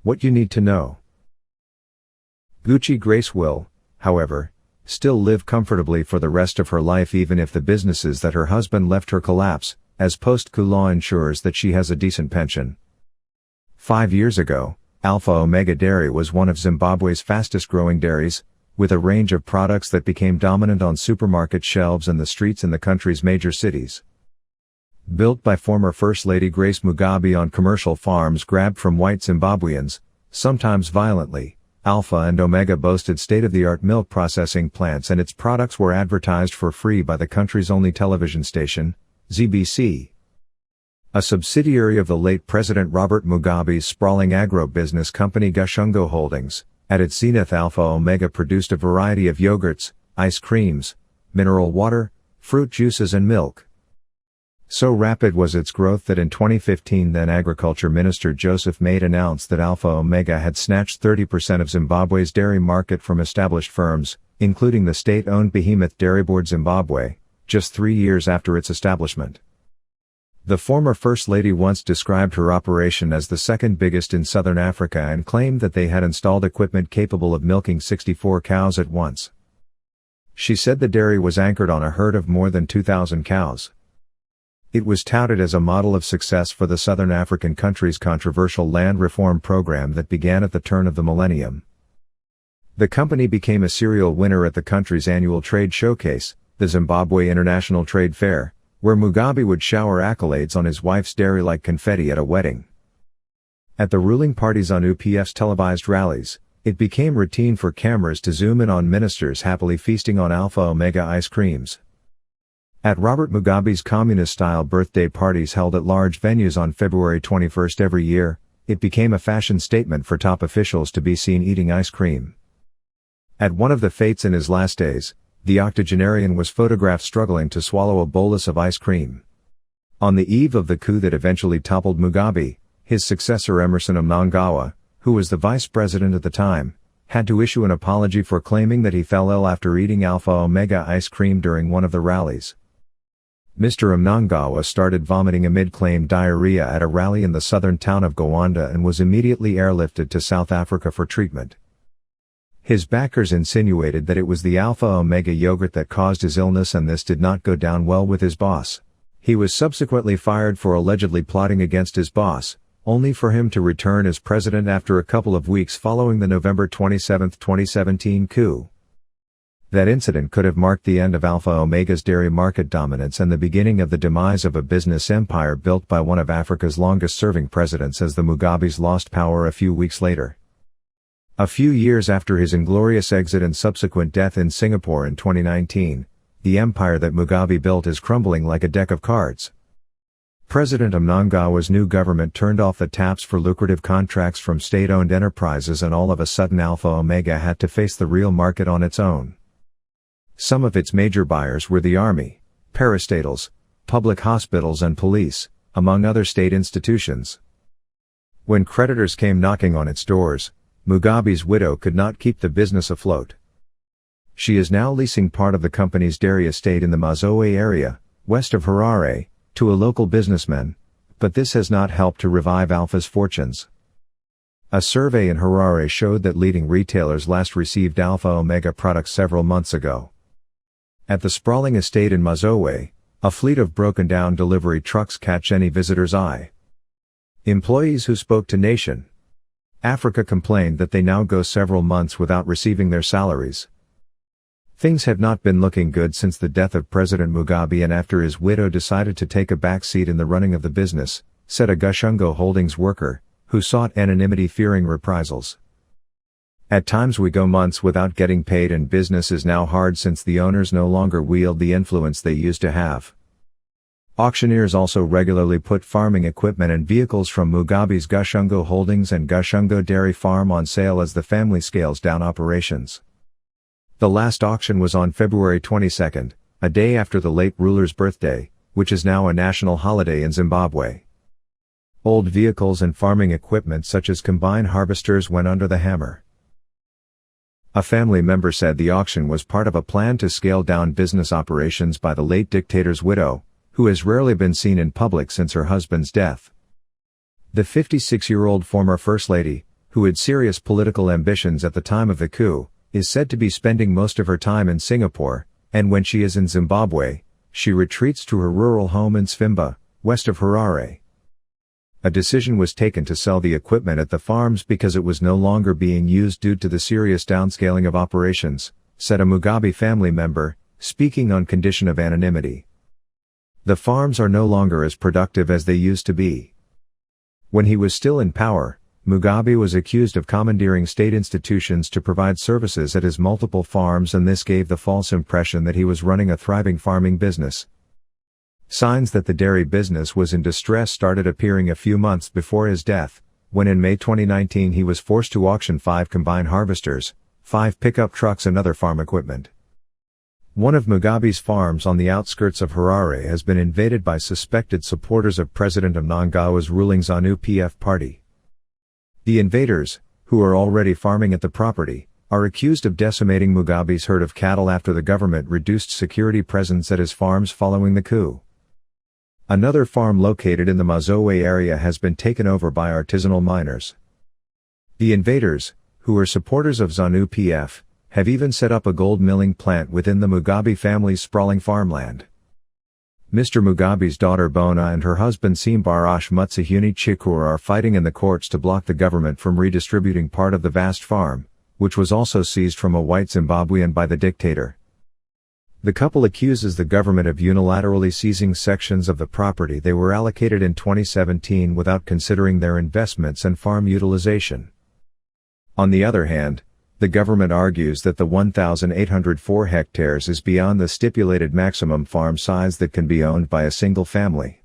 What you need to know. Gucci Grace will, however, still live comfortably for the rest of her life even if the businesses that her husband left her collapse, as post-coup law ensures that she has a decent pension. 5 years ago, Alpha Omega Dairy was one of Zimbabwe's fastest-growing dairies, with a range of products that became dominant on supermarket shelves and the streets in the country's major cities. Built by former First Lady Grace Mugabe on commercial farms grabbed from white Zimbabweans, sometimes violently, Alpha and Omega boasted state-of-the-art milk processing plants and its products were advertised for free by the country's only television station, ZBC. A subsidiary of the late President Robert Mugabe's sprawling agro-business company Gushungo Holdings, at its zenith Alpha Omega produced a variety of yogurts, ice creams, mineral water, fruit juices and milk. So rapid was its growth that in 2015 then Agriculture Minister Joseph Made announced that Alpha Omega had snatched 30% of Zimbabwe's dairy market from established firms, including the state-owned behemoth Dairy Board Zimbabwe, just 3 years after its establishment. The former First Lady once described her operation as the second biggest in southern Africa and claimed that they had installed equipment capable of milking 64 cows at once. She said the dairy was anchored on a herd of more than 2,000 cows. It was touted as a model of success for the southern African country's controversial land reform program that began at the turn of the millennium. The company became a serial winner at the country's annual trade showcase, the Zimbabwe International Trade Fair, where Mugabe would shower accolades on his wife's dairy like confetti at a wedding. At the ruling party's ZANU-PF's televised rallies, it became routine for cameras to zoom in on ministers happily feasting on Alpha Omega ice creams. At Robert Mugabe's communist-style birthday parties held at large venues on February 21 every year, it became a fashion statement for top officials to be seen eating ice cream. At one of the fetes in his last days, the octogenarian was photographed struggling to swallow a bolus of ice cream. On the eve of the coup that eventually toppled Mugabe, his successor Emmerson Mnangagwa, who was the vice president at the time, had to issue an apology for claiming that he fell ill after eating Alpha Omega ice cream during one of the rallies. Mr. Mnangagwa started vomiting amid claimed diarrhea at a rally in the southern town of Gowanda and was immediately airlifted to South Africa for treatment. His backers insinuated that it was the Alpha Omega yogurt that caused his illness and this did not go down well with his boss. He was subsequently fired for allegedly plotting against his boss, only for him to return as president after a couple of weeks following the November 27, 2017 coup. That incident could have marked the end of Alpha Omega's dairy market dominance and the beginning of the demise of a business empire built by one of Africa's longest-serving presidents as the Mugabes lost power a few weeks later. A few years after his inglorious exit and subsequent death in Singapore in 2019, the empire that Mugabe built is crumbling like a deck of cards. President Mnangagwa's new government turned off the taps for lucrative contracts from state-owned enterprises and all of a sudden Alpha Omega had to face the real market on its own. Some of its major buyers were the army, parastatals, public hospitals and police, among other state institutions. When creditors came knocking on its doors, Mugabe's widow could not keep the business afloat. She is now leasing part of the company's dairy estate in the Mazoe area, west of Harare, to a local businessman, but this has not helped to revive Alpha's fortunes. A survey in Harare showed that leading retailers last received Alpha Omega products several months ago. At the sprawling estate in Mazoe, a fleet of broken-down delivery trucks catch any visitor's eye. Employees who spoke to Nation Africa complained that they now go several months without receiving their salaries. Things have not been looking good since the death of President Mugabe and after his widow decided to take a back seat in the running of the business, said a Gushungo Holdings worker, who sought anonymity fearing reprisals. At times we go months without getting paid and business is now hard since the owners no longer wield the influence they used to have. Auctioneers also regularly put farming equipment and vehicles from Mugabe's Gushungo Holdings and Gushungo Dairy Farm on sale as the family scales down operations. The last auction was on February 22, a day after the late ruler's birthday, which is now a national holiday in Zimbabwe. Old vehicles and farming equipment such as combine harvesters went under the hammer. A family member said the auction was part of a plan to scale down business operations by the late dictator's widow, who has rarely been seen in public since her husband's death. The 56-year-old former First Lady, who had serious political ambitions at the time of the coup, is said to be spending most of her time in Singapore, and when she is in Zimbabwe, she retreats to her rural home in Svimba, west of Harare. A decision was taken to sell the equipment at the farms because it was no longer being used due to the serious downscaling of operations, said a Mugabe family member, speaking on condition of anonymity. The farms are no longer as productive as they used to be. When he was still in power, Mugabe was accused of commandeering state institutions to provide services at his multiple farms, and this gave the false impression that he was running a thriving farming business. Signs that the dairy business was in distress started appearing a few months before his death, when in May 2019 he was forced to auction 5 combine harvesters, 5 pickup trucks and other farm equipment. One of Mugabe's farms on the outskirts of Harare has been invaded by suspected supporters of President Mnangagwa's ruling ZANU-PF party. The invaders, who are already farming at the property, are accused of decimating Mugabe's herd of cattle after the government reduced security presence at his farms following the coup. Another farm located in the Mazowe area has been taken over by artisanal miners. The invaders, who are supporters of ZANU-PF, have even set up a gold milling plant within the Mugabe family's sprawling farmland. Mr. Mugabe's daughter Bona and her husband Simbarash Mutsahuni Chikur are fighting in the courts to block the government from redistributing part of the vast farm, which was also seized from a white Zimbabwean by the dictator. The couple accuses the government of unilaterally seizing sections of the property they were allocated in 2017 without considering their investments and farm utilization. On the other hand, the government argues that the 1,804 hectares is beyond the stipulated maximum farm size that can be owned by a single family.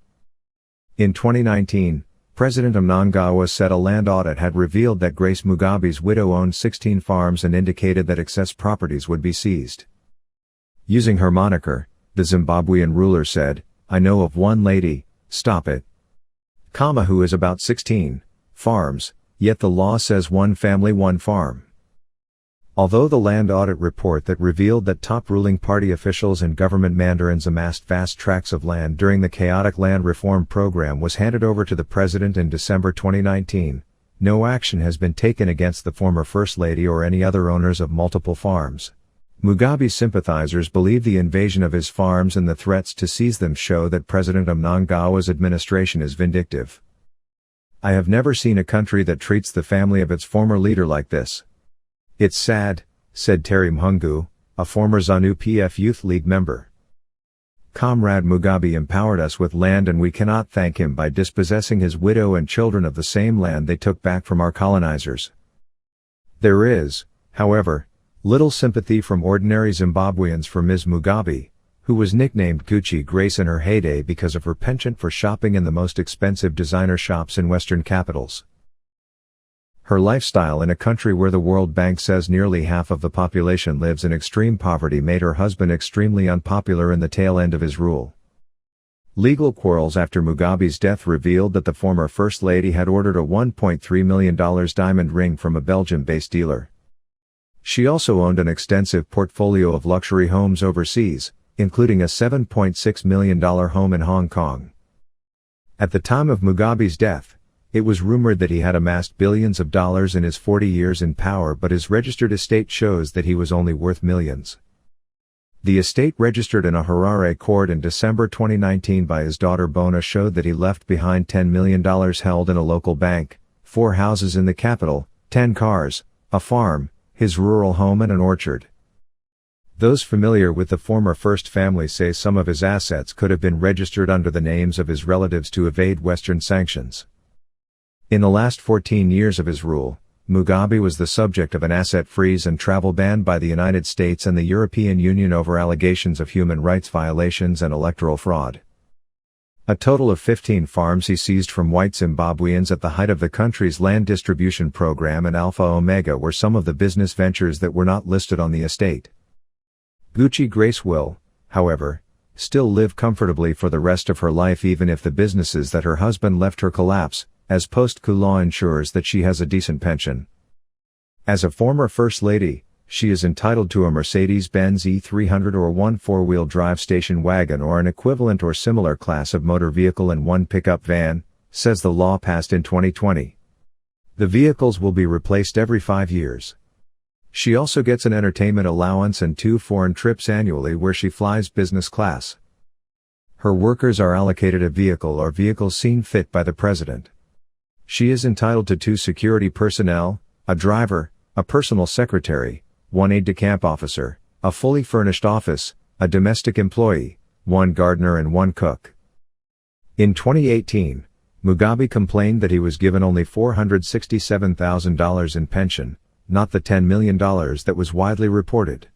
In 2019, President Mnangagwa said a land audit had revealed that Grace Mugabe's widow owned 16 farms and indicated that excess properties would be seized. Using her moniker, the Zimbabwean ruler said, "I know of one lady, stop it, who has about 16 farms, yet the law says one family one farm." Although the land audit report that revealed that top ruling party officials and government mandarins amassed vast tracts of land during the chaotic land reform program was handed over to the president in December 2019, no action has been taken against the former First Lady or any other owners of multiple farms. Mugabe's sympathizers believe the invasion of his farms and the threats to seize them show that President Mnangagwa's administration is vindictive. "I have never seen a country that treats the family of its former leader like this. It's sad," said Terry Mhungu, a former ZANU-PF Youth League member. "Comrade Mugabe empowered us with land, and we cannot thank him by dispossessing his widow and children of the same land they took back from our colonizers." There is, however, little sympathy from ordinary Zimbabweans for Ms. Mugabe, who was nicknamed Gucci Grace in her heyday because of her penchant for shopping in the most expensive designer shops in Western capitals. Her lifestyle in a country where the World Bank says nearly half of the population lives in extreme poverty made her husband extremely unpopular in the tail end of his rule. Legal quarrels after Mugabe's death revealed that the former First Lady had ordered a $1.3 million diamond ring from a Belgium-based dealer. She also owned an extensive portfolio of luxury homes overseas, including a $7.6 million home in Hong Kong. At the time of Mugabe's death, it was rumored that he had amassed billions of dollars in his 40 years in power, but his registered estate shows that he was only worth millions. The estate registered in a Harare court in December 2019 by his daughter Bona showed that he left behind $10 million held in a local bank, 4 houses in the capital, 10 cars, a farm, his rural home and an orchard. Those familiar with the former First Family say some of his assets could have been registered under the names of his relatives to evade Western sanctions. In the last 14 years of his rule, Mugabe was the subject of an asset freeze and travel ban by the United States and the European Union over allegations of human rights violations and electoral fraud. A total of 15 farms he seized from white Zimbabweans at the height of the country's land distribution program, and Alpha Omega were some of the business ventures that were not listed on the estate. Gucci Grace will, however, still live comfortably for the rest of her life even if the businesses that her husband left her collapse, as post-coup law ensures that she has a decent pension. As a former First Lady, she is entitled to a Mercedes-Benz E300 or 1 4-wheel drive station wagon or an equivalent or similar class of motor vehicle and 1 pickup van, says the law passed in 2020. The vehicles will be replaced every 5 years. She also gets an entertainment allowance and 2 foreign trips annually where she flies business class. Her workers are allocated a vehicle or vehicles seen fit by the president. She is entitled to 2 security personnel, a driver, a personal secretary, 1 aide-de-camp officer, a fully furnished office, a domestic employee, 1 gardener and 1 cook. In 2018, Mugabe complained that he was given only $467,000 in pension, not the $10 million that was widely reported.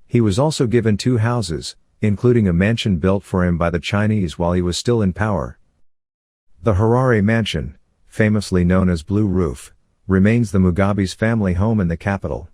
He was also given 2 houses, including a mansion built for him by the Chinese while he was still in power. The Harare Mansion, famously known as Blue Roof, remains the Mugabe's family home in the capital.